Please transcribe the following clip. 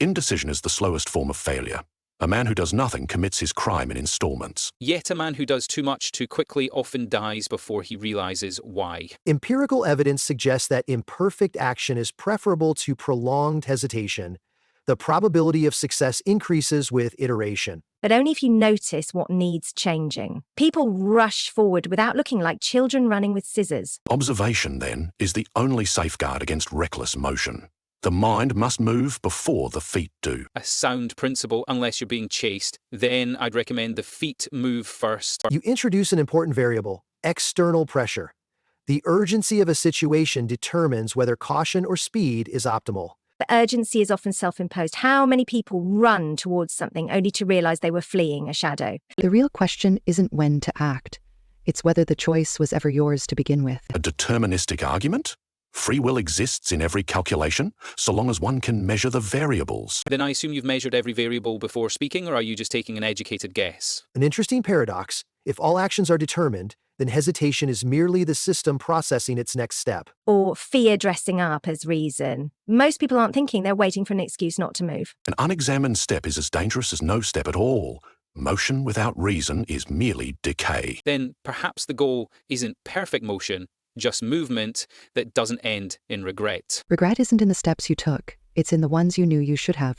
Indecision is the slowest form of failure. A man who does nothing commits his crime in installments. Yet a man who does too much too quickly often dies before he realizes why. Empirical evidence suggests that imperfect action is preferable to prolonged hesitation. The probability of success increases with iteration. But only if you notice what needs changing. People rush forward without looking like children running with scissors. Observation, then, is the only safeguard against reckless motion. The mind must move before the feet do. A sound principle unless you're being chased. Then I'd recommend the feet move first. You introduce an important variable, external pressure. The urgency of a situation determines whether caution or speed is optimal. But urgency is often self-imposed. How many people run towards something only to realize they were fleeing a shadow? The real question isn't when to act. It's whether the choice was ever yours to begin with. A deterministic argument? Free will exists in every calculation, so long as one can measure the variables. Then I assume you've measured every variable before speaking, or are you just taking an educated guess? An interesting paradox. If all actions are determined, then hesitation is merely the system processing its next step. Or fear dressing up as reason. Most people aren't thinking, they're waiting for an excuse not to move. An unexamined step is as dangerous as no step at all. Motion without reason is merely decay. Then perhaps the goal isn't perfect motion, just movement that doesn't end in regret. Regret isn't in the steps you took. It's in the ones you knew you should have.